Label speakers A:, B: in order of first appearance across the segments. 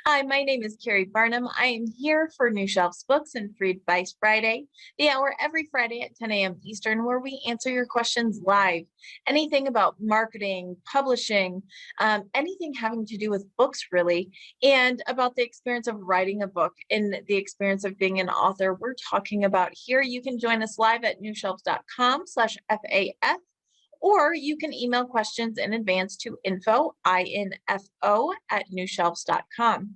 A: Hi, my name is Keri Barnum. I am here for New Shelves Books and Free Advice Friday, the hour every Friday at 10 a.m. Eastern, where we answer your questions live. Anything about marketing, publishing, anything having to do with books, really, and about the experience of writing a book and the experience of being an author, we're talking about here. You can join us live at newshelves.com/FAF. Or you can email questions in advance to info, at newshelves.com.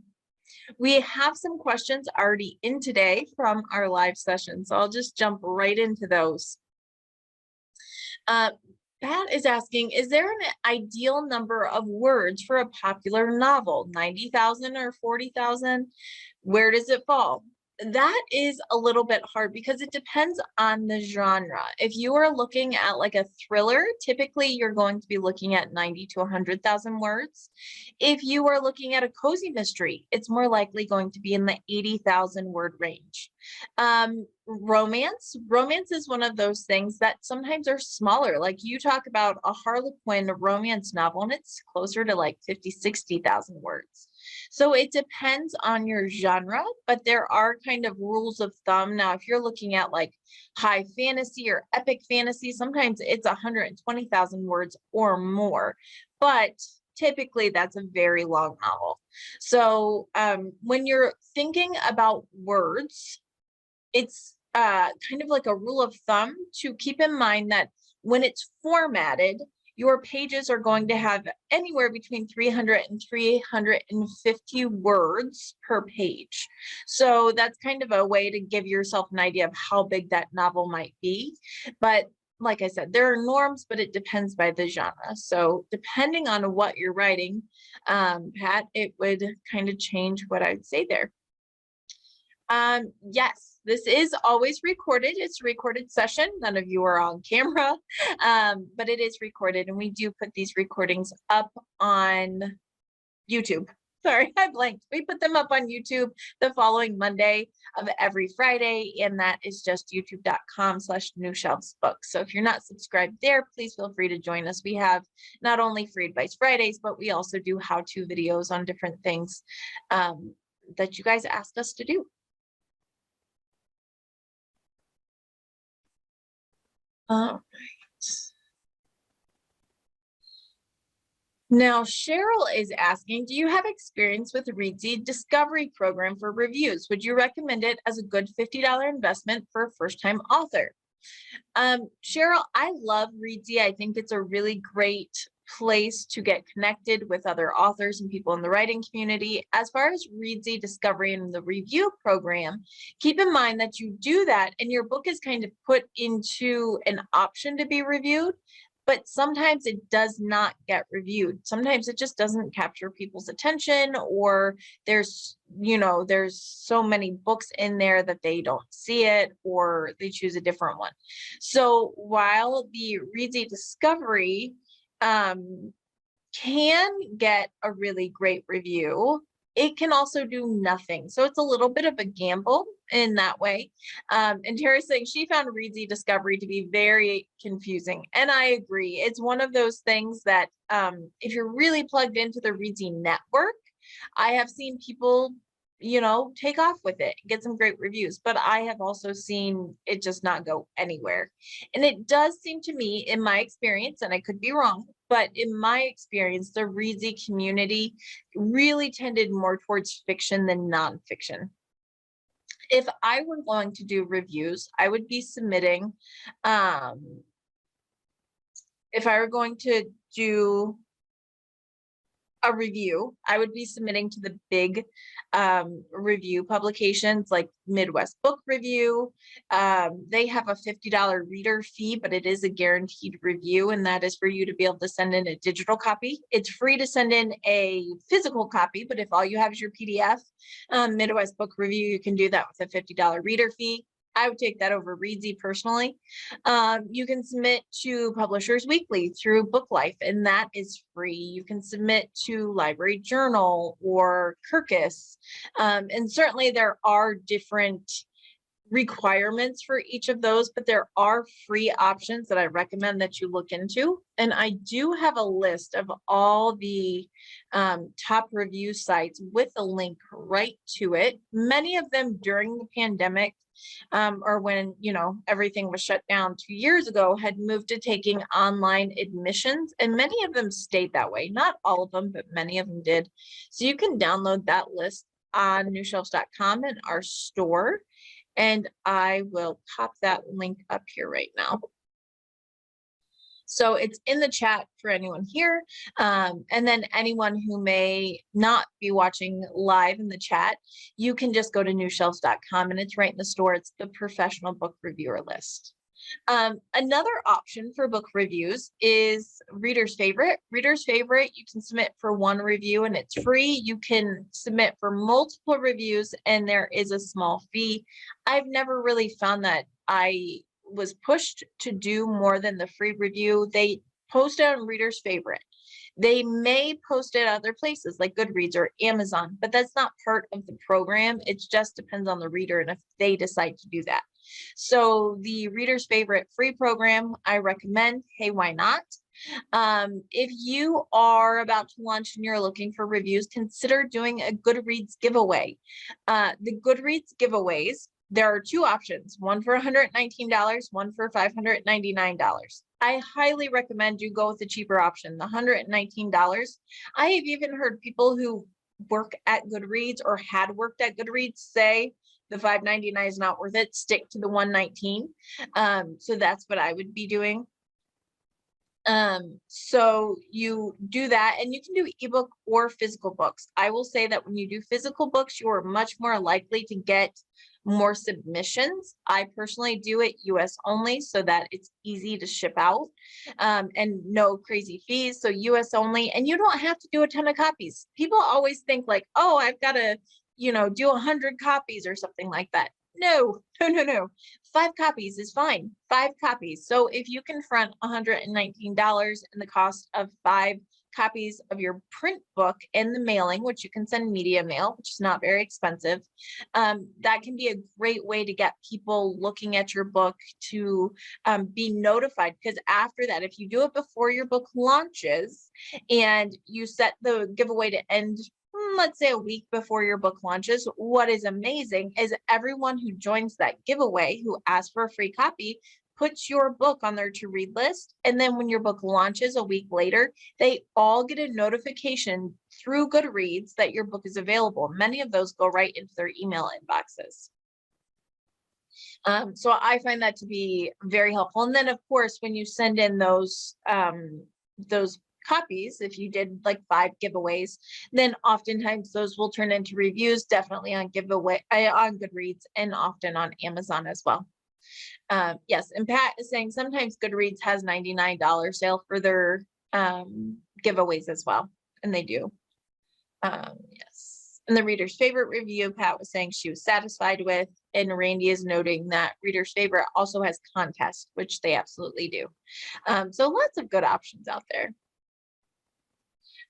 A: We have some questions already in today from our live session, so I'll just jump right into those. Pat is asking, is there an ideal number of words for a popular novel? 90,000 or 40,000? Where does it fall? That is a little bit hard because it depends on the genre. If you are looking at like a thriller, typically you're going to be looking at 90 to 100,000 words. If you are looking at a cozy mystery, it's more likely going to be in the 80,000 word range. Romance is one of those things that sometimes are smaller. Like you talk about a Harlequin romance novel and it's closer to like 50, 60,000 words. So it depends on your genre, but there are kind of rules of thumb. Now, if you're looking at like high fantasy or epic fantasy, sometimes it's 120,000 words or more, but typically that's a very long novel. So when you're thinking about words, it's kind of like a rule of thumb to keep in mind that when it's formatted, your pages are going to have anywhere between 300 and 350 words per page. So that's kind of a way to give yourself an idea of how big that novel might be. But like I said, there are norms, but it depends by the genre. So depending on what you're writing, Pat, it would kind of change what I'd say there. Yes, this is always recorded. It's a recorded session. None of you are on camera, but it is recorded, and we do put these recordings up on YouTube. Sorry, I blanked. We put them up on YouTube the following Monday of every Friday, and that is just youtube.com/newshelvesbooks. So if you're not subscribed there, please feel free to join us. We have not only Free Advice Fridays, but we also do how-to videos on different things that you guys asked us to do. All right. Now, Cheryl is asking, do you have experience with Reedsy Discovery Program for reviews? Would you recommend it as a good $50 investment for a first-time author? Cheryl, I love Reedsy. I think it's a really great place to get connected with other authors and people in the writing community. As far as Reedsy Discovery and the review program, keep in mind that you do that and your book is kind of put into an option to be reviewed, but sometimes it does not get reviewed. Sometimes it just doesn't capture people's attention, or there's so many books in there that they don't see it, or they choose a different one. So while the Reedsy Discovery can get a really great review, it can also do nothing. So it's a little bit of a gamble in that way. And Tara's saying she found Reedsy Discovery to be very confusing. And I agree. It's one of those things that if you're really plugged into the Reedsy network, I have seen people take off with it, get some great reviews, but I have also seen it just not go anywhere. And it does seem to me, in my experience, and I could be wrong, but in my experience, the Reedsy community really tended more towards fiction than nonfiction. If I were going to do reviews, I would be submitting, if I were going to do a review, I would be submitting to the big review publications like Midwest Book Review. They have a $50 reader fee, but it is a guaranteed review, and that is for you to be able to send in a digital copy. It's free to send in a physical copy, but if all you have is your PDF, Midwest Book Review, you can do that with a $50 reader fee. I would take that over Reedsy personally. You can submit to Publishers Weekly through Book Life, and that is free. You can submit to Library Journal or Kirkus. And certainly there are different requirements for each of those, but there are free options that I recommend that you look into. And I do have a list of all the top review sites with a link right to it. Many of them during the pandemic, or when, everything was shut down 2 years ago, had moved to taking online admissions, and many of them stayed that way. Not all of them, but many of them did. So you can download that list on newshelves.com in our store. And I will pop that link up here right now. So it's in the chat for anyone here. And then anyone who may not be watching live in the chat, you can just go to newshelves.com and it's right in the store. It's the professional book reviewer list. Another option for book reviews is Reader's Favorite. Reader's Favorite, you can submit for one review and it's free. You can submit for multiple reviews and there is a small fee. I've never really found that I was pushed to do more than the free review. They post it on Reader's Favorite. They may post it other places like Goodreads or Amazon, but that's not part of the program. It just depends on the reader and if they decide to do that. So the Reader's Favorite free program, I recommend. Hey, why not? If you are about to launch and you're looking for reviews, consider doing a Goodreads giveaway. The Goodreads giveaways, there are two options, one for $119, one for $599. I highly recommend you go with the cheaper option, the $119. I have even heard people who work at Goodreads or had worked at Goodreads say the $599 is not worth it, stick to the $119. So that's what I would be doing. So you do that, and you can do ebook or physical books. I will say that when you do physical books, you are much more likely to get more submissions. I personally do it US only so that it's easy to ship out, and no crazy fees. So US only, and you don't have to do a ton of copies. People always think like, oh, I've got to, do 100 copies or something like that. No. 5 copies is fine. 5 copies. So if you can front $119 in the cost of 5 copies of your print book and the mailing, which you can send media mail, which is not very expensive, that can be a great way to get people looking at your book to be notified. Because after that, if you do it before your book launches and you set the giveaway to end, let's say a week before your book launches, what is amazing is everyone who joins that giveaway, who asks for a free copy, puts your book on their to read list. And then when your book launches a week later, they all get a notification through Goodreads that your book is available. Many of those go right into their email inboxes. So I find that to be very helpful. And then of course, when you send in those copies, if you did like 5 giveaways, then oftentimes those will turn into reviews, definitely on giveaway on Goodreads and often on Amazon as well. Yes, and Pat is saying sometimes Goodreads has $99 sale for their giveaways as well, and they do. Yes, and the Reader's Favorite review, Pat was saying she was satisfied with, and Randy is noting that Reader's Favorite also has contests, which they absolutely do. So lots of good options out there.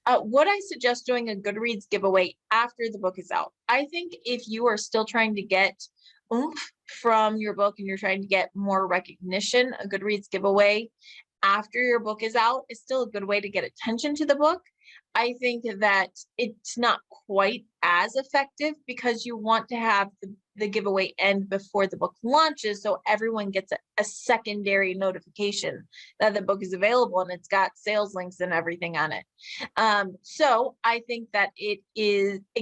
A: Would I suggest doing a Goodreads giveaway after the book is out? I think if you are still trying to get oomph from your book and you're trying to get more recognition, a Goodreads giveaway after your book is out is still a good way to get attention to the book. I think that it's not quite as effective because you want to have the giveaway end before the book launches, so everyone gets a secondary notification that the book is available and it's got sales links and everything on it. So I think that it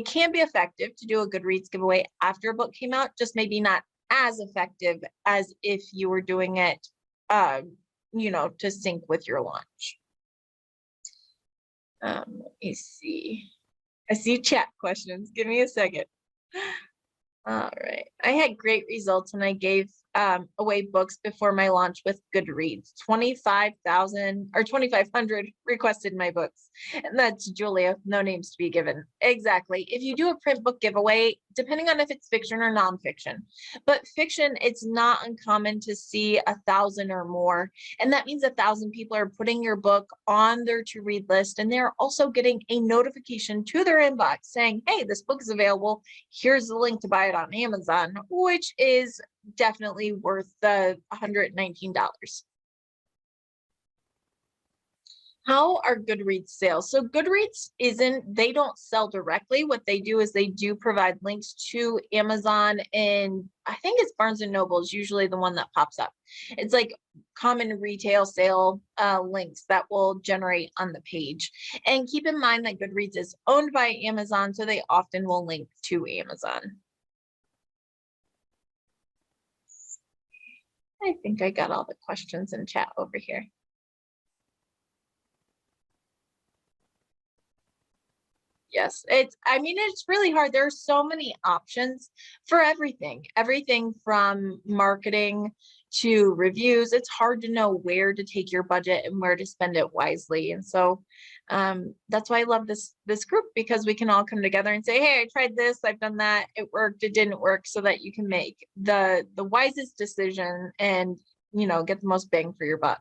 A: can be effective to do a Goodreads giveaway after a book came out, just maybe not as effective as if you were doing it to sync with your launch. Let me see. I see chat questions. Give me a second. All right. I had great results and I gave away books before my launch with Goodreads. 25,000 or 2,500 requested my books. And that's Julia, no names to be given. Exactly. If you do a print book giveaway, depending on if it's fiction or nonfiction. But fiction, it's not uncommon to see 1,000 or more. And that means 1,000 people are putting your book on their to read list. And they're also getting a notification to their inbox saying, hey, this book is available. Here's the link to buy it on Amazon, which is definitely worth the $119. How are Goodreads sales? So Goodreads they don't sell directly. What they do is they do provide links to Amazon, and I think it's Barnes and Noble is usually the one that pops up. It's like common retail sale links that will generate on the page. And keep in mind that Goodreads is owned by Amazon, so they often will link to Amazon. I think I got all the questions in chat over here. Yes, it's really hard. There are so many options for everything from marketing to reviews. It's hard to know where to take your budget and where to spend it wisely. And so that's why I love this group, because we can all come together and say, hey, I tried this, I've done that, it worked, it didn't work, so that you can make the wisest decision and, get the most bang for your buck.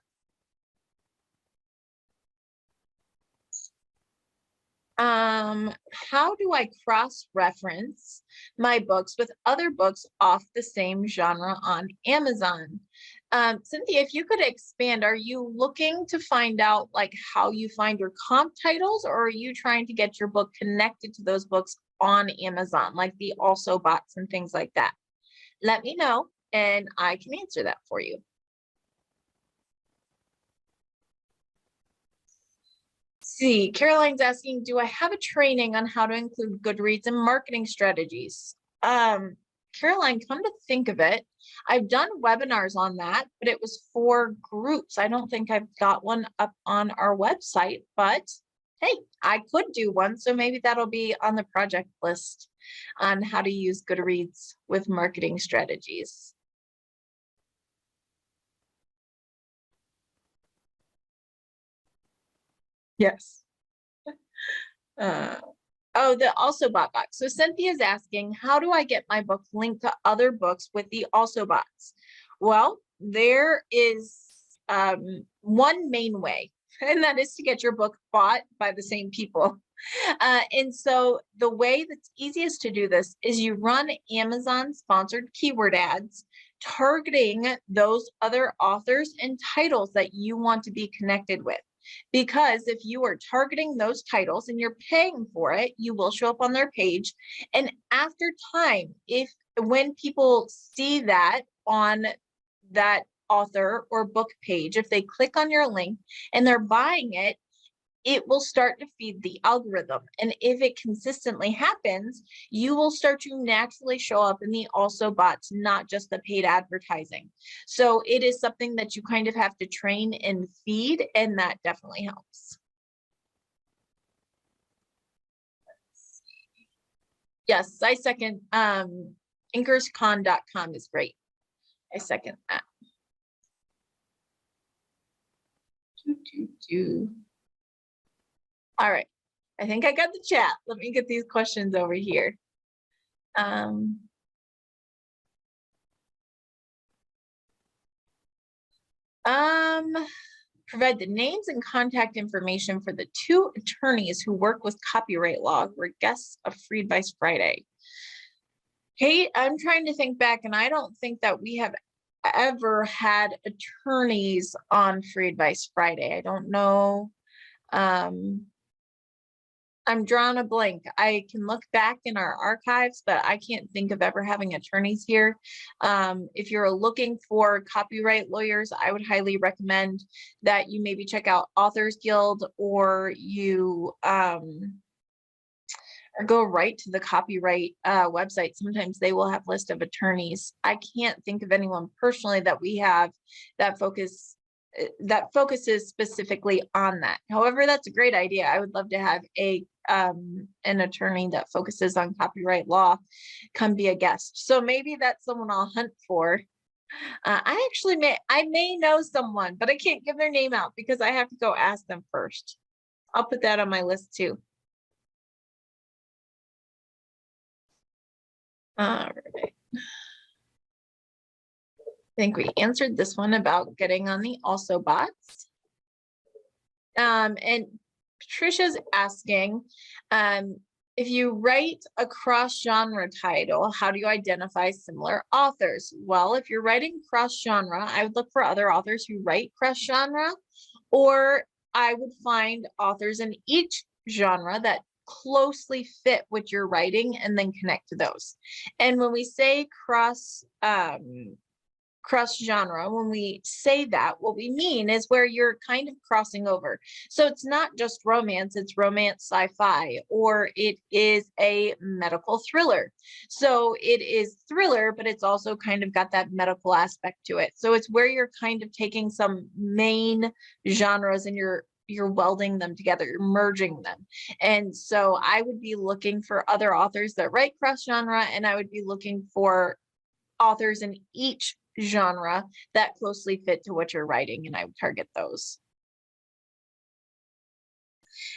A: How do I cross-reference my books with other books off the same genre on Amazon? Cynthia, if you could expand, are you looking to find out like how you find your comp titles, or are you trying to get your book connected to those books on Amazon, like the also bots and things like that? Let me know and I can answer that for you. See, Caroline's asking, do I have a training on how to include Goodreads in marketing strategies? Caroline, come to think of it, I've done webinars on that, but it was for groups. I don't think I've got one up on our website, but hey, I could do one. So maybe that'll be on the project list on how to use Goodreads with marketing strategies. Yes. Oh, the also bot box. So Cynthia's asking, how do I get my book linked to other books with the also bots? Well, there is one main way, and that is to get your book bought by the same people. And so the way that's easiest to do this is you run Amazon sponsored keyword ads targeting those other authors and titles that you want to be connected with. Because if you are targeting those titles and you're paying for it, you will show up on their page. And after time, when people see that on that author or book page, if they click on your link and they're buying it, it will start to feed the algorithm. And if it consistently happens, you will start to naturally show up in the also bots, not just the paid advertising. So it is something that you kind of have to train and feed, and that definitely helps. Yes, I second. Inkerscon.com is great. I second that. All right, I think I got the chat. Let me get these questions over here. Provide the names and contact information for the 2 attorneys who work with copyright law who were guests of Free Advice Friday. Kate, I'm trying to think back, and I don't think that we have ever had attorneys on Free Advice Friday. I don't know. I'm drawing a blank. I can look back in our archives, but I can't think of ever having attorneys here. If you're looking for copyright lawyers, I would highly recommend that you maybe check out Authors Guild, or you or go right to the copyright website. Sometimes they will have list of attorneys. I can't think of anyone personally that we have that focuses specifically on that. However, that's a great idea. I would love to have an attorney that focuses on copyright law come be a guest. So maybe that's someone I'll hunt for. I may know someone, but I can't give their name out because I have to go ask them first. I'll put that on my list too. All right. I think we answered this one about getting on the also bots. And Patricia's asking, if you write a cross-genre title, how do you identify similar authors? Well, if you're writing cross-genre, I would look for other authors who write cross-genre, or I would find authors in each genre that closely fit what you're writing and then connect to those. And when we say cross genre, when we say that, what we mean is where you're kind of crossing over. So it's not just romance, it's romance sci-fi, or it is a medical thriller. So it is thriller, but it's also kind of got that medical aspect to it. So it's where you're kind of taking some main genres and you're welding them together, you're merging them. And so I would be looking for other authors that write cross genre, and I would be looking for authors in each genre that closely fit to what you're writing, and I would target those.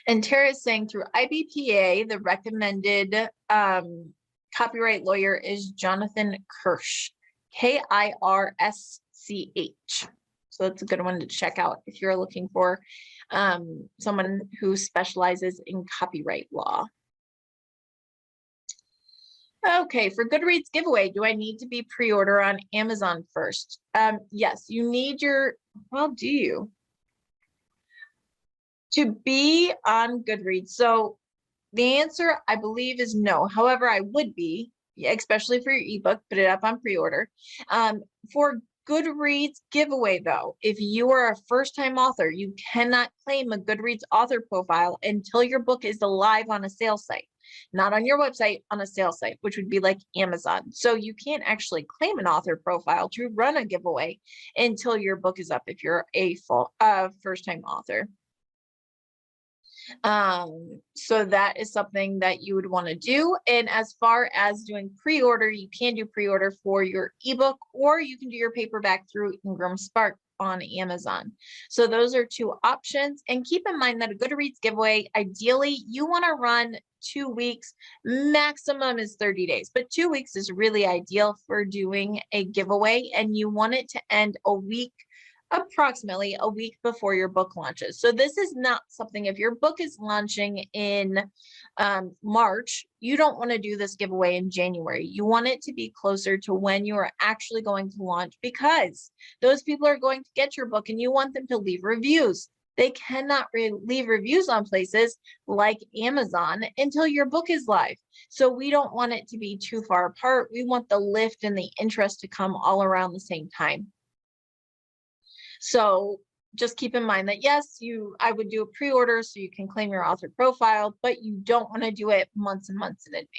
A: And Tara is saying through IBPA, the recommended copyright lawyer is Jonathan Kirsch, Kirsch. So that's a good one to check out if you're looking for someone who specializes in copyright law. Okay, for Goodreads giveaway, do I need to be pre-order on Amazon first? Yes, you need your, well, do you? To be on Goodreads. So the answer, I believe, is no. However, I would be, especially for your ebook, put it up on pre-order. For Goodreads giveaway, though, if you are a first-time author, you cannot claim a Goodreads author profile until your book is live on a sales site. Not on your website, on a sales site, which would be like Amazon. So you can't actually claim an author profile to run a giveaway until your book is up if you're a first-time author. So that is something that you would want to do. And as far as doing pre-order, you can do pre-order for your ebook, or you can do your paperback through Ingram Spark on Amazon. So those are two options. And keep in mind that a Goodreads giveaway, ideally you want to run 2 weeks, maximum is 30 days, but 2 weeks is really ideal for doing a giveaway, and you want it to end approximately a week before your book launches. So this is not something, if your book is launching in March, you don't want to do this giveaway in January. You want it to be closer to when you are actually going to launch, because those people are going to get your book and you want them to leave reviews. They cannot leave reviews on places like Amazon until your book is live. So we don't want it to be too far apart. We want the lift and the interest to come all around the same time. So just keep in mind that yes, I would do a pre-order so you can claim your author profile, but you don't want to do it months and months in advance.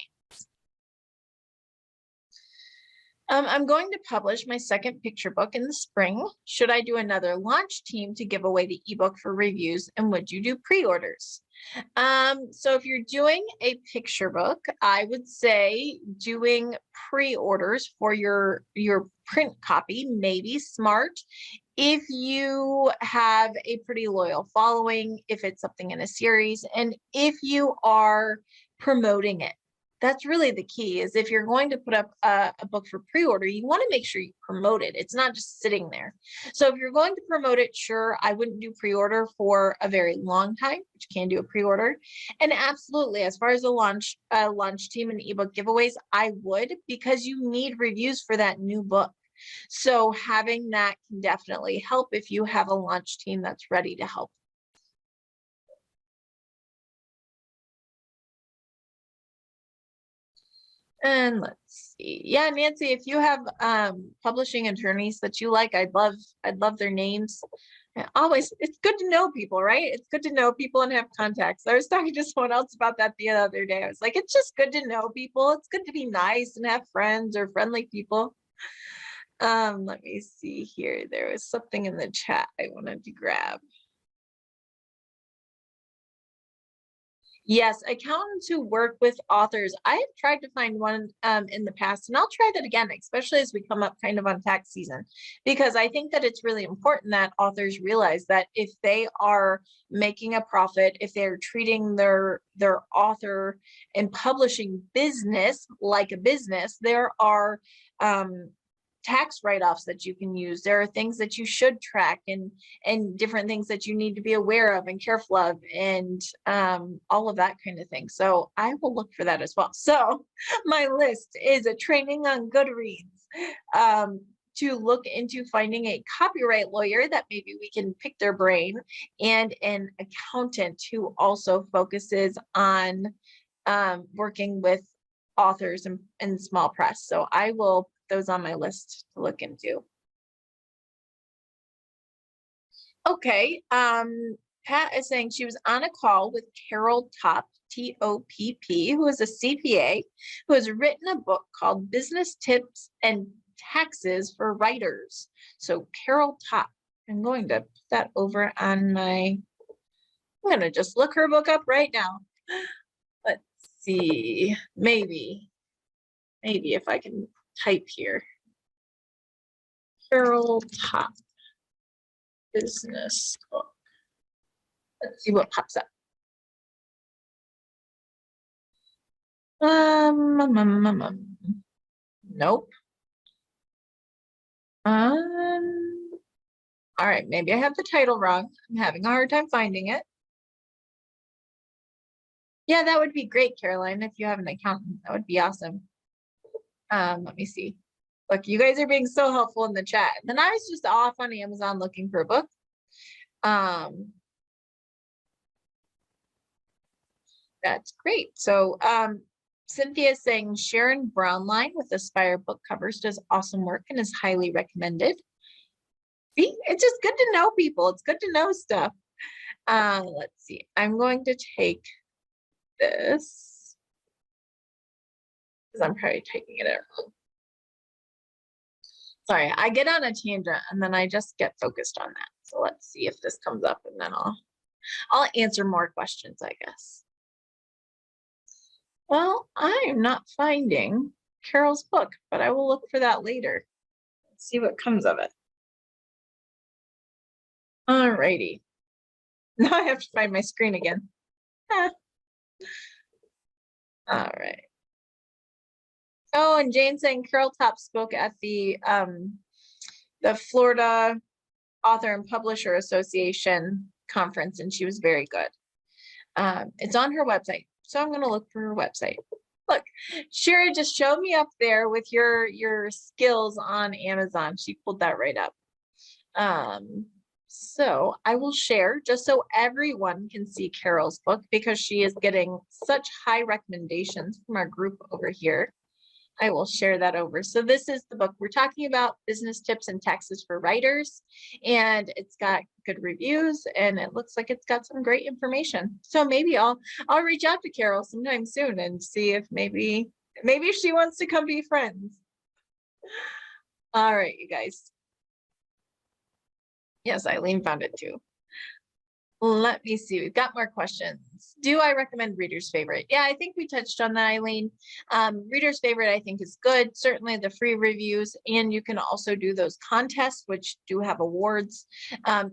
A: I'm going to publish my second picture book in the spring. Should I do another launch team to give away the ebook for reviews, and would you do pre-orders? So if you're doing a picture book, I would say doing pre-orders for your print copy may be smart if you have a pretty loyal following, if it's something in a series, and if you are promoting it. That's really the key, is if you're going to put up a book for pre-order, you want to make sure you promote it. It's not just sitting there. So if you're going to promote it, sure, I wouldn't do pre-order for a very long time, but you can do a pre-order. And absolutely, as far as a launch team and ebook giveaways, I would, because you need reviews for that new book. So having that can definitely help if you have a launch team that's ready to help. And let's see. Yeah, Nancy, if you have publishing attorneys that you like, I'd love their names. Always, it's good to know people, right? It's good to know people and have contacts. I was talking to someone else about that the other day. I was like, it's just good to know people. It's good to be nice and have friends or friendly people. Let me see here. There was something in the chat I wanted to grab. Yes, accountants who work with authors. I have tried to find one in the past, and I'll try that again, especially as we come up kind of on tax season, because I think that it's really important that authors realize that if they are making a profit, if they're treating their author and publishing business like a business, there are um, tax write-offs that you can use. There are things that you should track, and different things that you need to be aware of and careful of, and all of that kind of thing. So I will look for that as well. So my list is a training on Goodreads, um, to look into finding a copyright lawyer that maybe we can pick their brain, and an accountant who also focuses on working with authors and small press. So I will put those on my list to look into. Okay. Pat is saying she was on a call with Carol Topp, Topp, who is a CPA, who has written a book called Business Tips and Taxes for Writers. So Carol Topp, I'm going to put that over on I'm going to just look her book up right now. Let's see, maybe if I can type here. Carol Topp business book. Let's see what pops up. Nope. All right, maybe I have the title wrong. I'm having a hard time finding it. Yeah, that would be great, Caroline, if you have an accountant. That would be awesome. Let me see. Look, you guys are being so helpful in the chat. Then I was just off on Amazon looking for a book. That's great. So Cynthia is saying Sharon Brownline with Aspire book covers does awesome work and is highly recommended. See, it's just good to know people. It's good to know stuff. Let's see. I'm going to take this because I'm probably typing it out wrong. Sorry, I get on a tangent and then I just get focused on that. So let's see if this comes up, and then I'll answer more questions, I guess. Well, I'm not finding Carol's book, but I will look for that later. Let's see what comes of it. All righty. Now I have to find my screen again. All right. Oh, and Jane saying Carol Topp spoke at the Florida Author and Publisher Association conference, and she was very good. It's on her website, so I'm going to look for her website. Look, Sherry just showed me up there with your skills on Amazon. She pulled that right up. So I will share just so everyone can see Carol's book, because she is getting such high recommendations from our group over here. I will share that over. So this is the book we're talking about, Business Tips and Taxes for Writers, and it's got good reviews, and it looks like it's got some great information. So maybe I'll reach out to Carol sometime soon and see if maybe she wants to come be friends. All right, you guys. Yes, Eileen found it too. Let me see. We've got more questions. Do I recommend Reader's Favorite? Yeah, I think we touched on that, Eileen. Reader's Favorite, I think, is good. Certainly the free reviews, and you can also do those contests, which do have awards.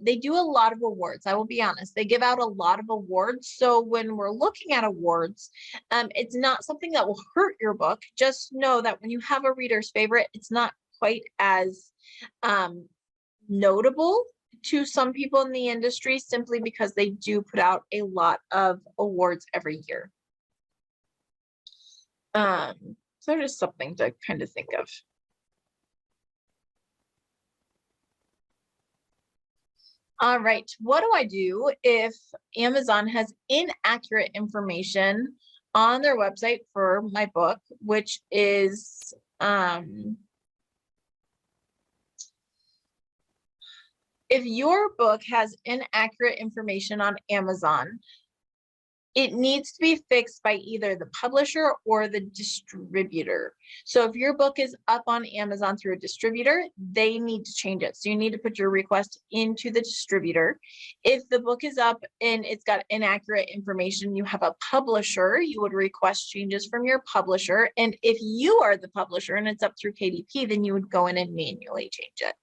A: They do a lot of awards. I will be honest. They give out a lot of awards. So when we're looking at awards, it's not something that will hurt your book. Just know that when you have a Reader's Favorite, it's not quite as notable to some people in the industry, simply because they do put out a lot of awards every year. So just something to kind of think of. All right, what do I do if Amazon has inaccurate information on their website for my book, which is if your book has inaccurate information on Amazon, It needs to be fixed by either the publisher or the distributor. So if your book is up on Amazon through a distributor, they need to change it. So you need to put your request into the distributor. If the book is up and it's got inaccurate information, you have a publisher, you would request changes from your publisher. And if you are the publisher and it's up through KDP, then you would go in and manually change it.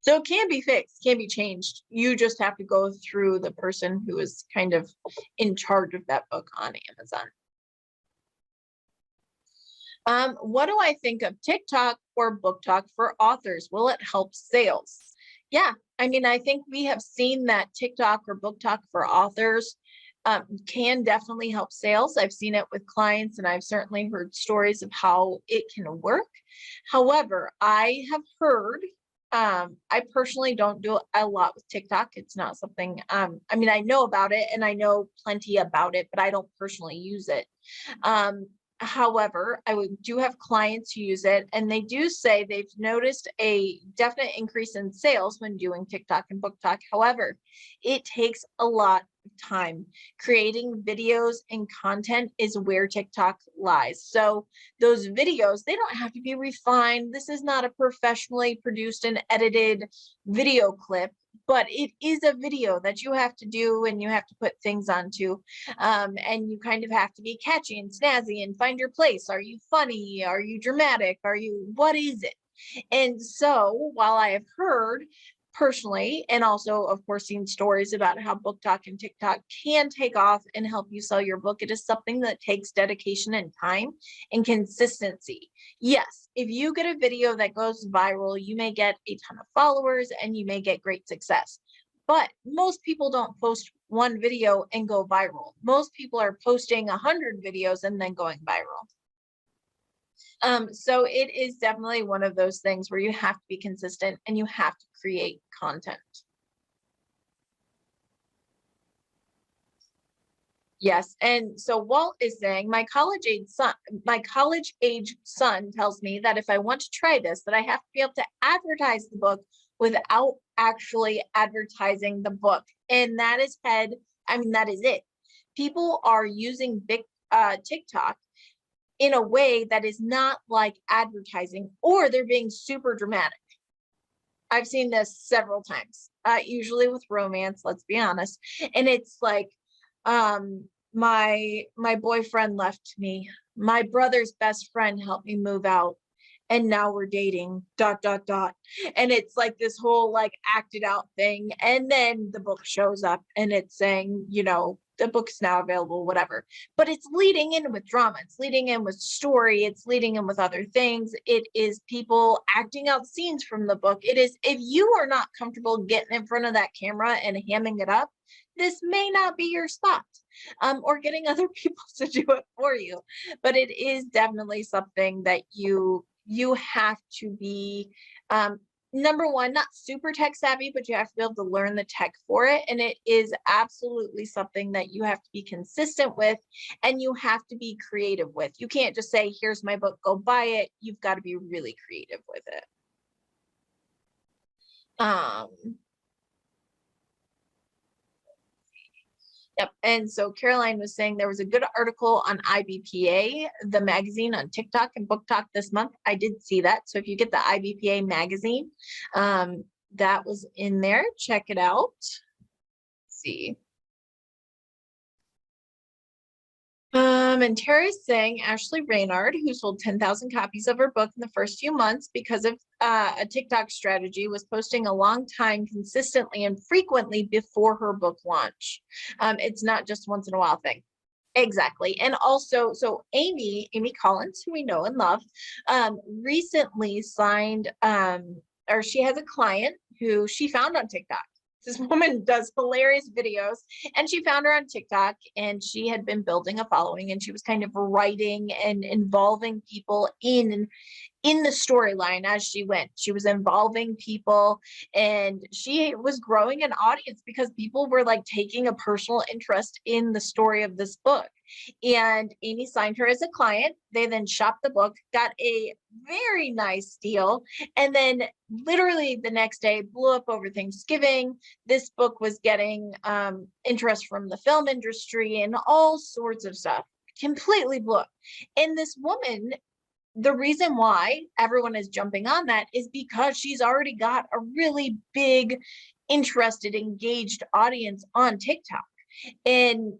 A: So it can be fixed, can be changed. You just have to go through the person who is kind of in charge of that book on Amazon. What do I think of TikTok or Book Talk for authors? Will it help sales? Yeah, I mean, I think we have seen that TikTok or Book Talk for authors can definitely help sales. I've seen it with clients, and I've certainly heard stories of how it can work. However, I have heard, I personally don't do a lot with TikTok. It's not something, I mean, I know about it and I know plenty about it, but I don't personally use it. However, do have clients who use it, and they do say they've noticed a definite increase in sales when doing TikTok and Book Talk. However, it takes a lot of time. Creating videos and content is where TikTok lies. So those videos, they don't have to be refined. This is not a professionally produced and edited video clip, but it is a video that you have to do and you have to put things onto. And you kind of have to be catchy and snazzy and find your place. Are you funny? Are you dramatic? What is it? And so while I have heard personally, and also of course seen stories about how Book Talk and TikTok can take off and help you sell your book, it is something that takes dedication and time and consistency. Yes, if you get a video that goes viral, you may get a ton of followers and you may get great success. But most people don't post one video and go viral. Most people are posting 100 videos and then going viral. So it is definitely one of those things where you have to be consistent and you have to create content. Yes, and so Walt is saying, my college age son tells me that if I want to try this, that I have to be able to advertise the book without actually advertising the book. And that is that is it. People are using TikTok in a way that is not like advertising, or they're being super dramatic. I've seen this several times, usually with romance, let's be honest. And it's like, my boyfriend left me. My brother's best friend helped me move out. And now we're dating, ... And it's like this whole like acted out thing. And then the book shows up and it's saying, the book's now available, whatever. But it's leading in with drama. It's leading in with story. It's leading in with other things. It is people acting out scenes from the book. It is, if you are not comfortable getting in front of that camera and hamming it up, this may not be your spot. Or getting other people to do it for you. But it is definitely something that you have to be, number one, not super tech savvy, but you have to be able to learn the tech for it. And it is absolutely something that you have to be consistent with and you have to be creative with. You can't just say, here's my book, go buy it. You've got to be really creative with it. Yep. And so Caroline was saying there was a good article on IBPA, the magazine, on TikTok and Book Talk this month. I did see that. So if you get the IBPA magazine, that was in there. Check it out. Let's see. And Terry's saying Ashley Raynard, who sold 10,000 copies of her book in the first few months because of a TikTok strategy, was posting a long time consistently and frequently before her book launch. It's not just once in a while thing. Exactly. And also, so Amy Collins, who we know and love, recently signed, or she has a client who she found on TikTok. This woman does hilarious videos, and she found her on TikTok, and she had been building a following, and she was kind of writing and involving people in the storyline as she went. She was involving people, and she was growing an audience because people were like taking a personal interest in the story of this book. and Amy signed her as a client. They then shopped the book, got a very nice deal, and then literally the next day blew up over Thanksgiving. This book was getting interest from the film industry and all sorts of stuff. Completely blew up. And this woman, the reason why everyone is jumping on that is because she's already got a really big, interested, engaged audience on TikTok. And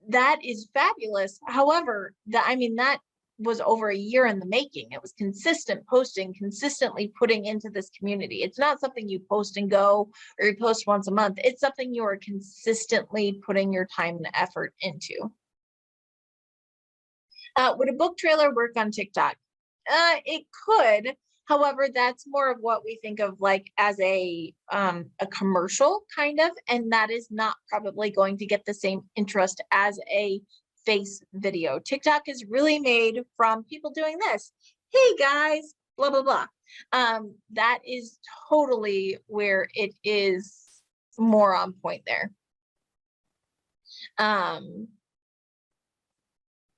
A: that is fabulous. However, that was over a year in the making. It was consistent posting, consistently putting into this community. It's not something you post and go, or you post once a month. It's something you are consistently putting your time and effort into. Would a book trailer work on TikTok? It could. However, that's more of what we think of like as a commercial kind of, and that is not probably going to get the same interest as a face video. TikTok is really made from people doing this. Hey guys, blah, blah, blah. That is totally where it is more on point there.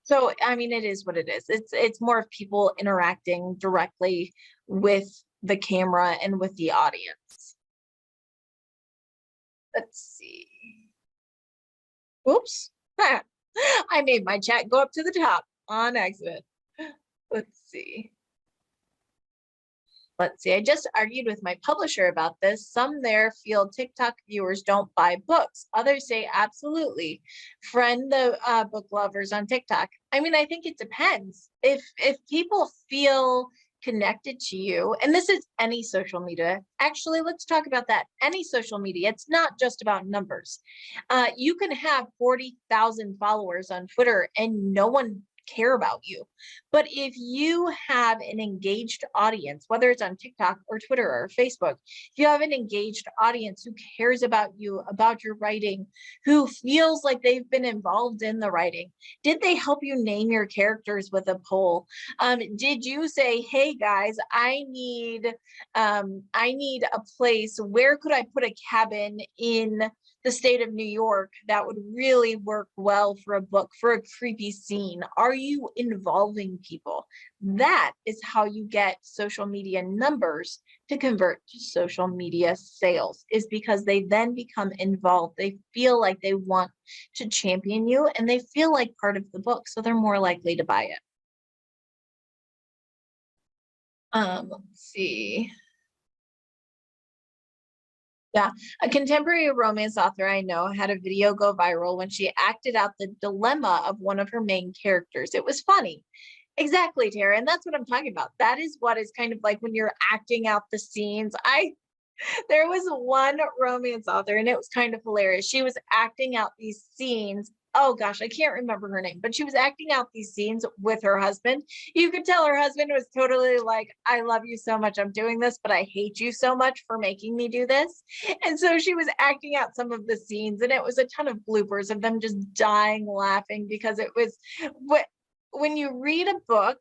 A: So, I mean, it is what it is. It's more of people interacting directly with the camera and with the audience. Let's see. Oops. I made my chat go up to the top on accident. Let's see. I just argued with my publisher about this. Some there feel TikTok viewers don't buy books. Others say absolutely. Friend the book lovers on TikTok. I mean, I think it depends. If people feel connected to you, and this is any social media. Actually, let's talk about that. Any social media. It's not just about numbers. You can have 40,000 followers on Twitter and no one care about you. But if you have an engaged audience, whether it's on TikTok or Twitter or Facebook, if you have an engaged audience who cares about you, about your writing, who feels like they've been involved in the writing, did they help you name your characters with a poll? Did you say, hey guys, I need a place, where could I put a cabin in the state of New York that would really work well for a book, for a creepy scene? Are you involving people? That is how you get social media numbers to convert to social media sales, is because they then become involved. They feel like they want to champion you and they feel like part of the book, so they're more likely to buy it. Let's see. Yeah, a contemporary romance author I know had a video go viral when she acted out the dilemma of one of her main characters. It was funny. Exactly, Tara, and that's what I'm talking about. That is what is kind of like when you're acting out the scenes. There was one romance author, and it was kind of hilarious. She was acting out these scenes. Oh gosh, I can't remember her name, but she was acting out these scenes with her husband. You could tell her husband was totally like, I love you so much, I'm doing this, but I hate you so much for making me do this. And so she was acting out some of the scenes, and it was a ton of bloopers of them just dying laughing, because it was when you read a book,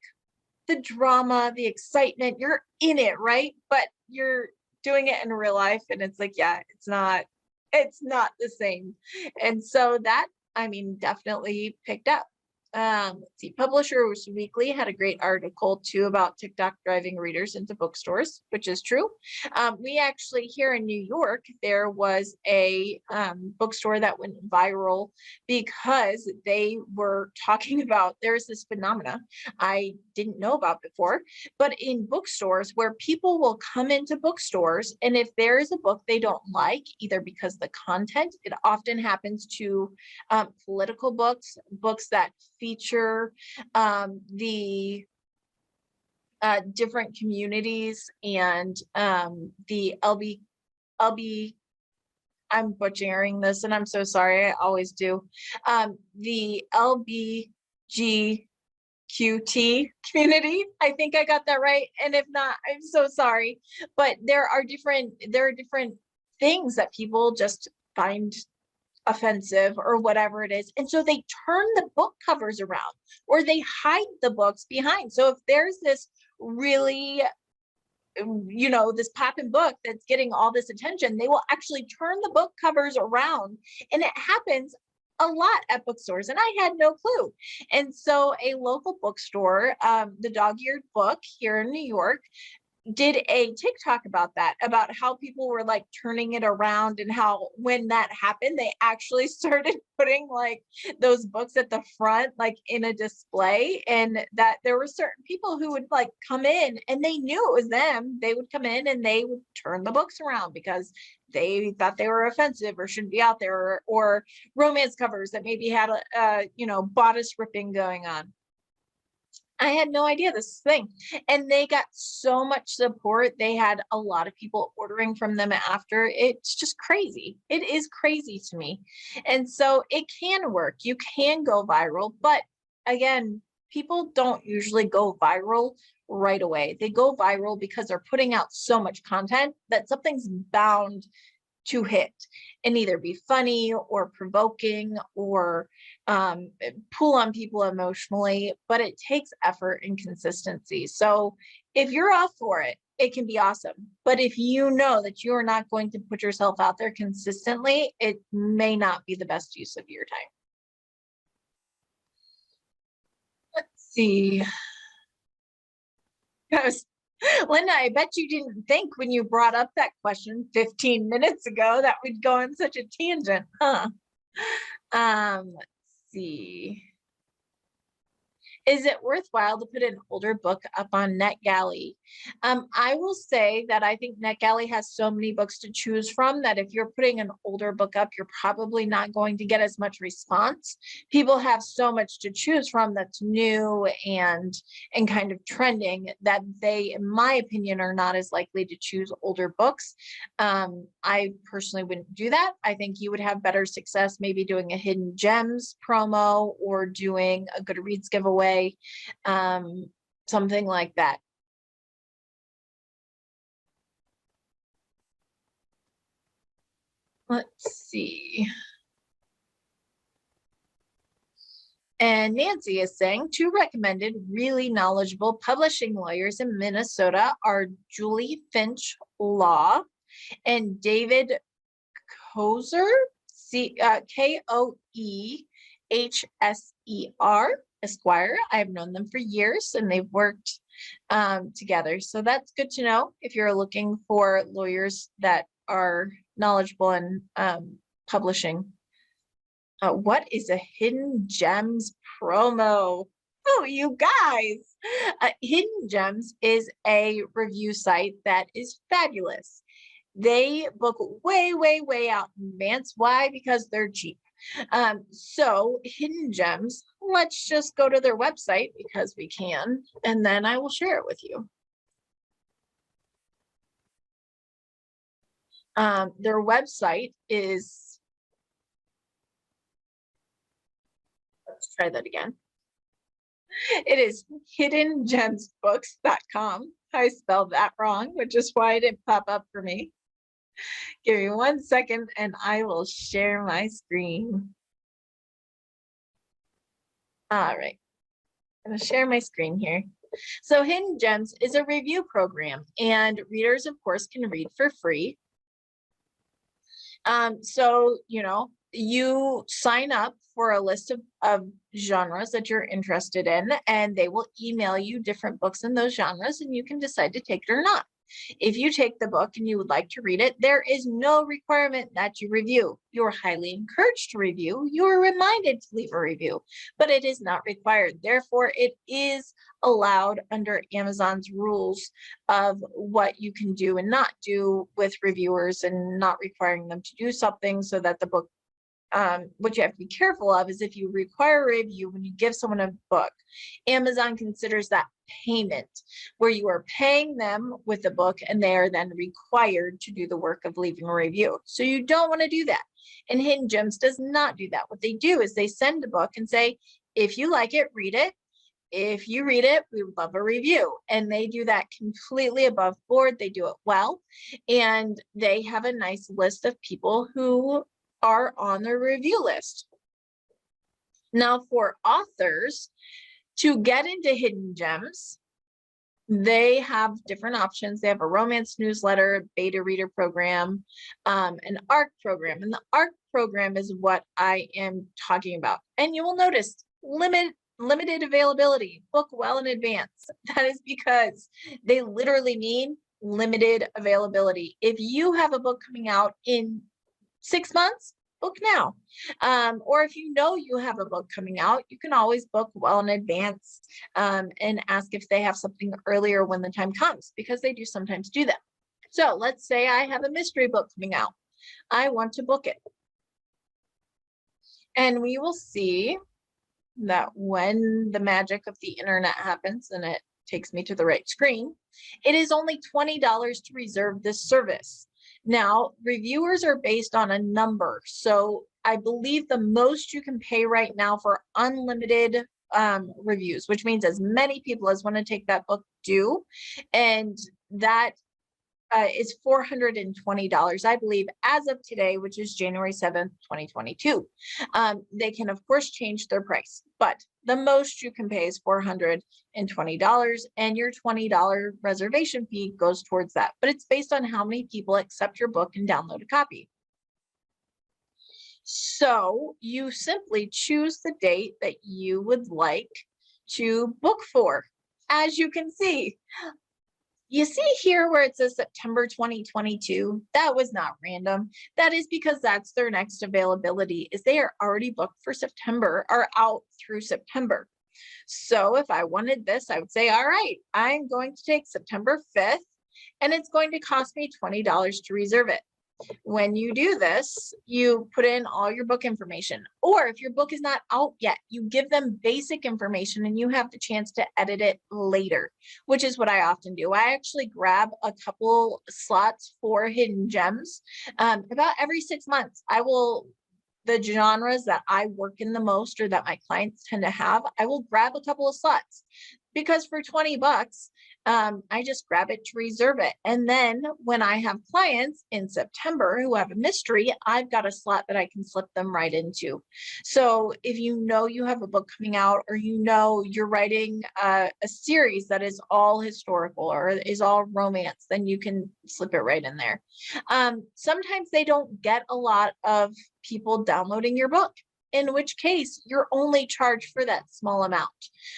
A: the drama, the excitement, you're in it, right? But you're doing it in real life, and it's like, yeah, it's not the same. And so that, I mean, definitely picked up. Let's see, Publishers Weekly had a great article too about TikTok driving readers into bookstores, which is true. We actually, here in New York, there was a bookstore that went viral because they were talking about, there's this phenomena I didn't know about before, but in bookstores where people will come into bookstores, and if there is a book they don't like, either because the content, it often happens to political books that feature the different communities, and the I'm butchering this and I'm so sorry, I always do, the LBGQT community. I think I got that right, and if not, I'm so sorry. But there are different things that people just find offensive or whatever it is, and so they turn the book covers around, or they hide the books behind. So if there's this really, this poppin' book that's getting all this attention, they will actually turn the book covers around, and it happens a lot at bookstores, and I had no clue. And so a local bookstore, the Dog-Eared Book here in New York, did a TikTok about that, about how people were like turning it around, and how when that happened, they actually started putting like those books at the front, like in a display, and that there were certain people who would like come in and they knew it was them. They would come in and they would turn the books around because they thought they were offensive or shouldn't be out there, or romance covers that maybe had bodice ripping going on. I had no idea this thing. And they got so much support. They had a lot of people ordering from them after. It's just crazy. It is crazy to me. And so it can work. You can go viral, but again, people don't usually go viral right away. They go viral because they're putting out so much content that something's bound to hit and either be funny or provoking or pull on people emotionally, but it takes effort and consistency. So if you're up for it, it can be awesome. But if you know that you're not going to put yourself out there consistently, it may not be the best use of your time. Let's see. Linda, I bet you didn't think when you brought up that question 15 minutes ago that we'd go on such a tangent, huh? Let's see. Is it worthwhile to put an older book up on NetGalley? I will say that I think NetGalley has so many books to choose from that if you're putting an older book up, you're probably not going to get as much response. People have so much to choose from that's new and kind of trending that they, in my opinion, are not as likely to choose older books. I personally wouldn't do that. I think you would have better success maybe doing a hidden gems promo or doing a Goodreads giveaway. Something like that. Let's see. And Nancy is saying 2 recommended really knowledgeable publishing lawyers in Minnesota are Julie Finch Law and David Kozer, Koehser, Esquire. I've known them for years and they've worked together. So that's good to know if you're looking for lawyers that are knowledgeable in publishing. What is a Hidden Gems promo? Oh, you guys. Hidden Gems is a review site that is fabulous. They book way, way, way out in advance. Why? Because they're cheap. So Hidden Gems, let's just go to their website because we can, and then I will share it with you. Their website is, let's try that again. It is hiddengemsbooks.com. I spelled that wrong, which is why it didn't pop up for me. Give me 1 second and I will share my screen. All right, I'm going to share my screen here. So Hidden Gems is a review program and readers, of course, can read for free. So, you sign up for a list of genres that you're interested in, and they will email you different books in those genres, and you can decide to take it or not. If you take the book and you would like to read it, there is no requirement that you review. You're highly encouraged to review. You are reminded to leave a review, but it is not required. Therefore, it is allowed under Amazon's rules of what you can do and not do with reviewers, and not requiring them to do something so that the book, what you have to be careful of is if you require a review when you give someone a book, Amazon considers that payment, where you are paying them with the book and they are then required to do the work of leaving a review. So you don't want to do that. And Hidden Gems does not do that. What they do is they send a book and say, if you like it, read it. If you read it, we would love a review. And they do that completely above board. They do it well. And they have a nice list of people who are on their review list. Now, for authors to get into Hidden Gems, They have different options. They have a romance newsletter, beta reader program, an ARC program. And the ARC program is what I am talking about. And you will notice limited availability, book well in advance. That is because they literally mean limited availability. If you have a book coming out in 6 months, book now. Or if you know you have a book coming out, you can always book well in advance, and ask if they have something earlier when the time comes, because they do sometimes do that. So let's say I have a mystery book coming out. I want to book it. And we will see that when the magic of the internet happens and it takes me to the right screen, it is only $20 to reserve this service. Now, reviewers are based on a number. So I believe the most you can pay right now for unlimited reviews, which means as many people as want to take that book do. And that is $420, I believe, as of today, which is January 7th, 2022. They can, of course, change their price, but the most you can pay is $420, and your $20 reservation fee goes towards that. But it's based on how many people accept your book and download a copy. So you simply choose the date that you would like to book for. As you can see, you see here where it says September 2022, that was not random. That is because that's their next availability, is they are already booked for September, or out through September. So if I wanted this, I would say, all right, I'm going to take September 5th, and it's going to cost me $20 to reserve it. When you do this, you put in all your book information, or if your book is not out yet, you give them basic information and you have the chance to edit it later, which is what I often do. I actually grab a couple slots for hidden gems. About every 6 months, the genres that I work in the most, or that my clients tend to have, I will grab a couple of slots, because for $20, I just grab it to reserve it. And then when I have clients in September who have a mystery, I've got a slot that I can slip them right into. So if you know you have a book coming out, or you know you're writing a series that is all historical or is all romance, then you can slip it right in there. Sometimes they don't get a lot of people downloading your book, in which case you're only charged for that small amount.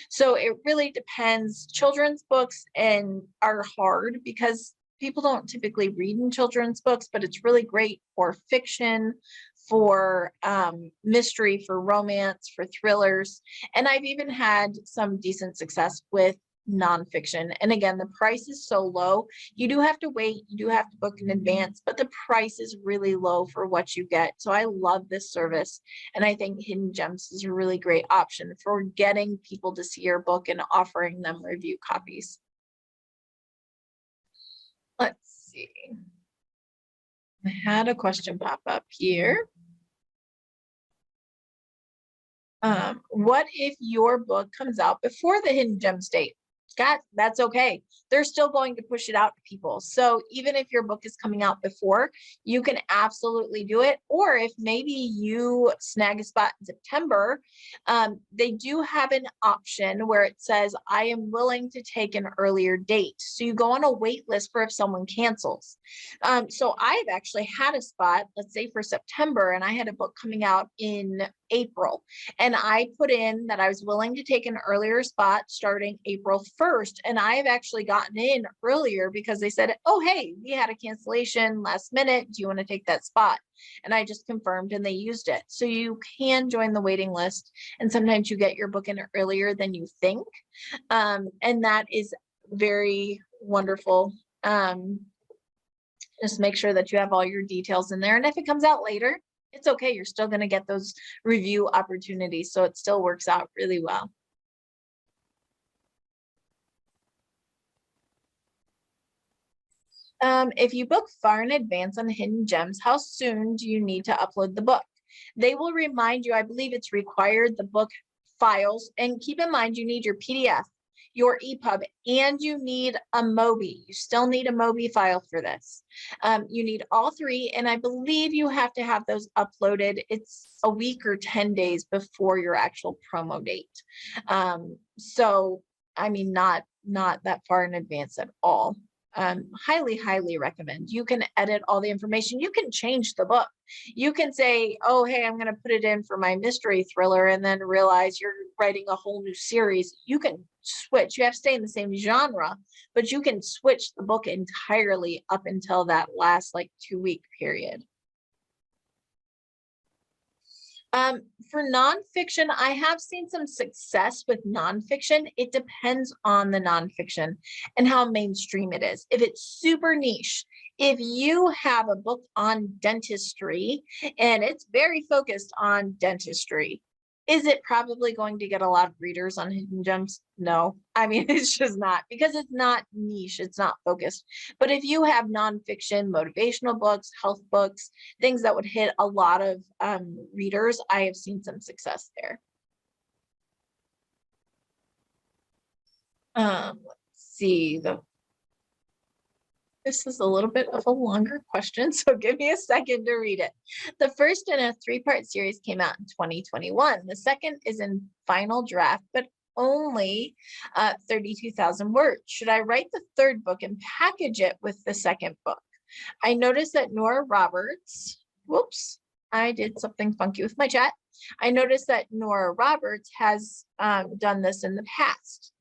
A: So it really depends. Children's books are hard because people don't typically read in children's books, but it's really great for fiction, for mystery, for romance, for thrillers. And I've even had some decent success with nonfiction. And again, the price is so low. You do have to wait, you do have to book in advance, but the price is really low for what you get. So I love this service. And I think Hidden Gems is a really great option for getting people to see your book and offering them review copies. Let's see. I had a question pop up here. What if your book comes out before the Hidden Gems date? Scott, that's okay. They're still going to push it out to people. So even if your book is coming out before, you can absolutely do it. Or if maybe you snag a spot in September, they do have an option where it says, I am willing to take an earlier date. So you go on a wait list for if someone cancels. So I've actually had a spot, let's say for September, and I had a book coming out in April. And I put in that I was willing to take an earlier spot starting April 1st. And I've actually gotten in earlier because they said, oh, hey, we had a cancellation last minute. Do you want to take that spot? And I just confirmed and they used it. So you can join the waiting list. And sometimes you get your book in earlier than you think. And that is very wonderful. Just make sure that you have all your details in there. And if it comes out later, it's okay. You're still going to get those review opportunities. So it still works out really well. If you book far in advance on Hidden Gems, how soon do you need to upload the book? They will remind you, I believe it's required, the book files. And keep in mind, you need your PDF, your EPUB, and you need a Mobi. You still need a Mobi file for this. You need all three, and I believe you have to have those uploaded. It's a week or 10 days before your actual promo date. So, I mean, not not that far in advance at all. Highly recommend. You can edit all the information. You can change the book. You can say, oh, hey, I'm going to put it in for my mystery thriller, and then realize you're writing a whole new series. You can switch. You have to stay in the same genre, but you can switch the book entirely up until that last like 2-week period. For nonfiction, I have seen some success with nonfiction. It depends on the nonfiction and how mainstream it is. If it's super niche, if you have a book on dentistry and it's very focused on dentistry, is it probably going to get a lot of readers on Hidden Gems? No. I mean, it's just not, because it's not niche, it's not focused. But if you have nonfiction, motivational books, health books, things that would hit a lot of readers, I have seen some success there. Let's see. This is a little bit of a longer question, so give me a second to read it. The first in a 3-part series came out in 2021. The second is in final draft, but only 32,000 words. Should I write the third book and package it with the second book? I noticed that Nora Roberts, whoops, I did something funky with my chat. I noticed that Nora Roberts has done this in the past.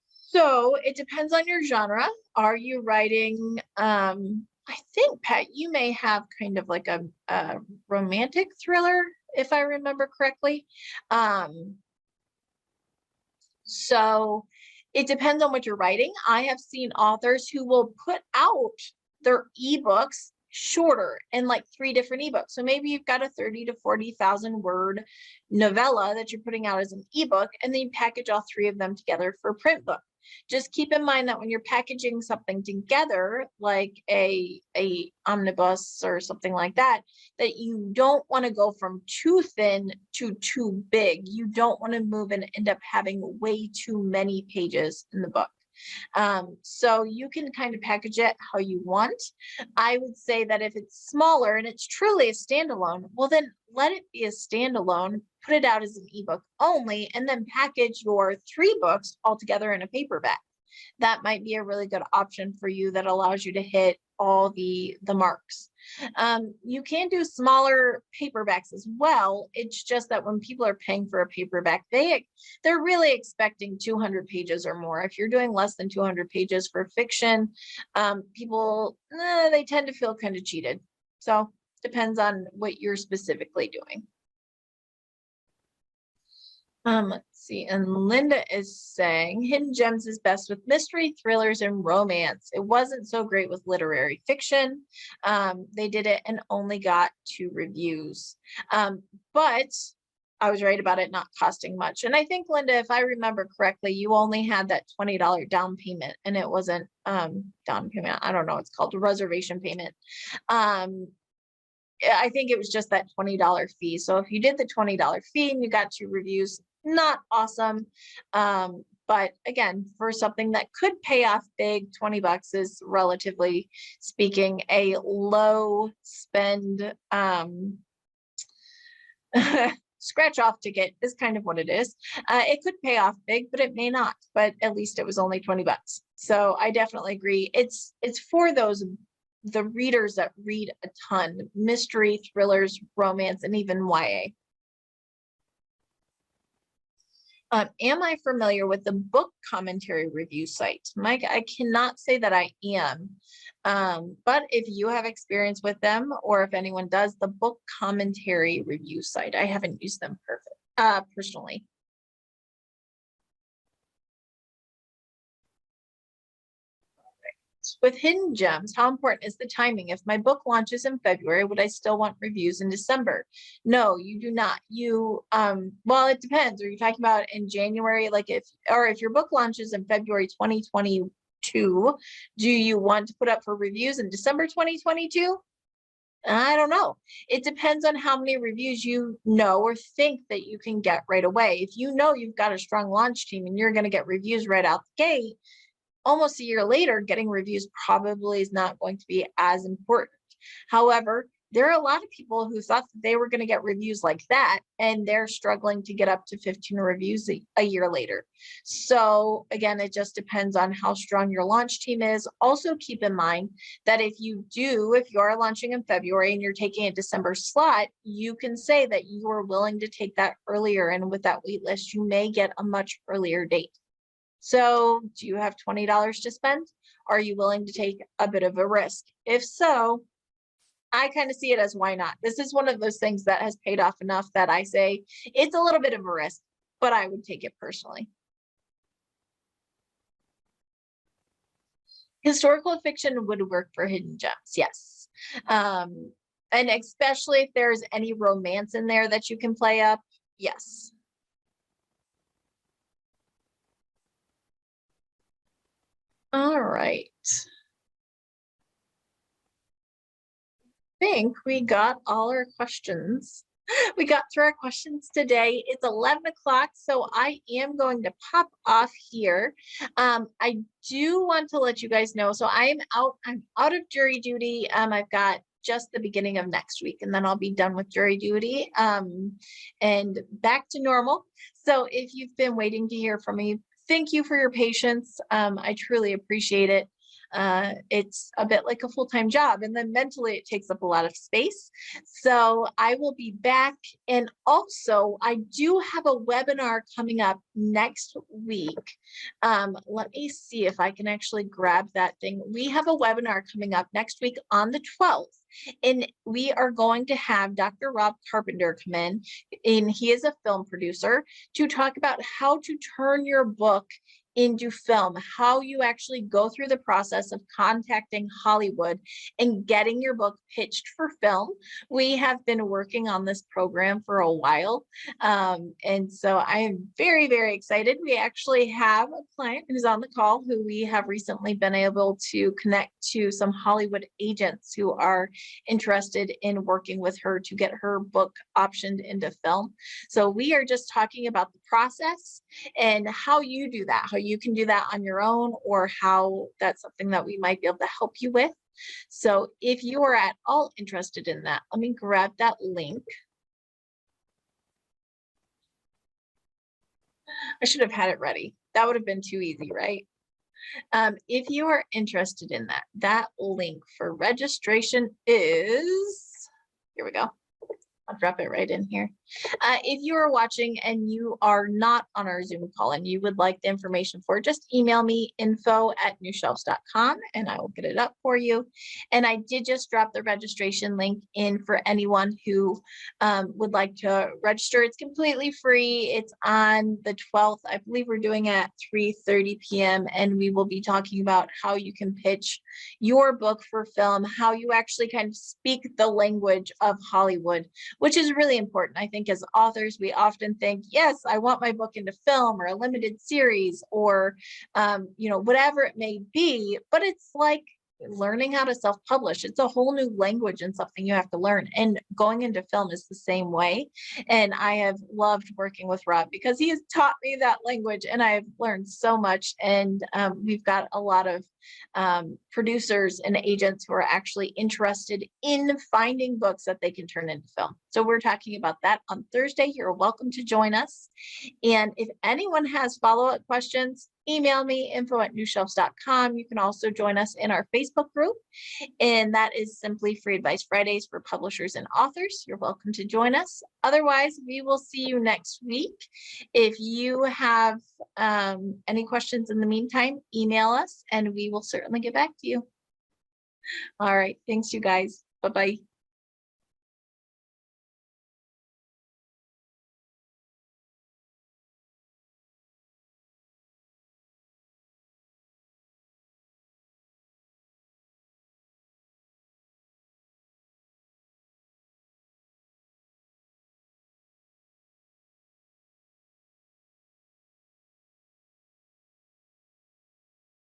A: So it depends on your genre. Are you writing, I think, Pat, you may have kind of like a romantic thriller, if I remember correctly. So it depends on what you're writing. I have seen authors who will put out their ebooks shorter in like 3 different ebooks. So maybe you've got a 30 to 40,000 word novella that you're putting out as an ebook, and then you package all 3 of them together for a print book. Just keep in mind that when you're packaging something together, like a omnibus or something like that, that you don't want to go from too thin to too big. You don't want to move and end up having way too many pages in the book. So you can kind of package it how you want. I would say that if it's smaller and it's truly a standalone, well, then let it be a standalone, put it out as an ebook only, and then package your 3 books all together in a paperback. That might be a really good option for you that allows you to hit all the marks. You can do smaller paperbacks as well. It's just that when people are paying for a paperback, they're really expecting 200 pages or more. If you're doing less than 200 pages for fiction, people, they tend to feel kind of cheated. So depends on what you're specifically doing. Let's see. And Linda is saying Hidden Gems is best with mystery, thrillers, and romance. It wasn't so great with literary fiction. They did it and only got 2 reviews. But I was right about it not costing much. And I think, Linda, if I remember correctly, you only had that $20 down payment, and it wasn't down payment. I don't know. It's called a reservation payment. I think it was just that $20 fee. So if you did the $20 fee and you got 2 reviews, not awesome. But again, for something that could pay off big, $20 is, relatively speaking, a low spend scratch off ticket is kind of what it is. It could pay off big, but it may not. But at least it was only $20. So I definitely agree. It's for the readers that read a ton: mystery, thrillers, romance, and even YA. Am I familiar with the book commentary review site? Mike, I cannot say that I am. But if you have experience with them, or if anyone does, the book commentary review site, I haven't used them personally. With Hidden Gems, how important is the timing? If my book launches in February, would I still want reviews in December? No, you do not. Well, it depends. Are you talking about in January? If your book launches in February 2022, do you want to put up for reviews in December 2022? I don't know. It depends on how many reviews you know or think that you can get right away. If you know you've got a strong launch team and you're going to get reviews right out the gate, almost a year later, getting reviews probably is not going to be as important. However, there are a lot of people who thought that they were going to get reviews like that, and they're struggling to get up to 15 reviews a year later. So again, it just depends on how strong your launch team is. Also keep in mind that if you are launching in February and you're taking a December slot, you can say that you are willing to take that earlier. And with that wait list, you may get a much earlier date. So do you have $20 to spend? Are you willing to take a bit of a risk? If so, I kind of see it as why not? This is one of those things that has paid off enough that I say it's a little bit of a risk, but I would take it personally. Historical fiction would work for hidden gems, yes. And especially if there's any romance in there that you can play up, yes. All right. I think we got all our questions. We got through our questions today. It's 11 o'clock, so I am going to pop off here. I do want to let you guys know, so I'm out of jury duty. I've got just the beginning of next week, and then I'll be done with jury duty and back to normal. So if you've been waiting to hear from me, thank you for your patience. I truly appreciate it. It's a bit like a full-time job, and then mentally it takes up a lot of space. So I will be back. And also I do have a webinar coming up next week. Let me see if I can actually grab that thing. We have a webinar coming up next week on the 12th. And we are going to have Dr. Rob Carpenter come in, and he is a film producer, to talk about how to turn your book into film, how you actually go through the process of contacting Hollywood and getting your book pitched for film. We have been working on this program for a while. And so I am very, very excited. We actually have a client who's on the call who we have recently been able to connect to some Hollywood agents who are interested in working with her to get her book optioned into film. So we are just talking about the process and how you do that, how you can do that on your own, or how that's something that we might be able to help you with. So if you are at all interested in that, let me grab that link. I should have had it ready. That would have been too easy, right? If you are interested in that link for registration is, here we go. I'll drop it right in here. If you are watching and you are not on our Zoom call and you would like the information for it, just email me info@newshelves.com and I will get it up for you. And I did just drop the registration link in for anyone who would like to register. It's completely free. It's on the 12th. I believe we're doing it at 3:30 p.m. and we will be talking about how you can pitch your book for film, how you actually kind of speak the language of Hollywood, which is really important. I think as authors, we often think, yes, I want my book into film or a limited series or, whatever it may be, but it's like learning how to self-publish. It's a whole new language and something you have to learn. And going into film is the same way. And I have loved working with Rob because he has taught me that language and I've learned so much. And we've got a lot of producers and agents who are actually interested in finding books that they can turn into film. So we're talking about that on Thursday. You're welcome to join us. And if anyone has follow-up questions, email me info@newshelves.com. You can also join us in our Facebook group, and that is simply Free Advice Fridays for publishers and authors. You're welcome to join us. Otherwise, we will see you next week. If you have any questions in the meantime, email us and we will certainly get back to you. All right. Thanks, you guys. Bye-bye.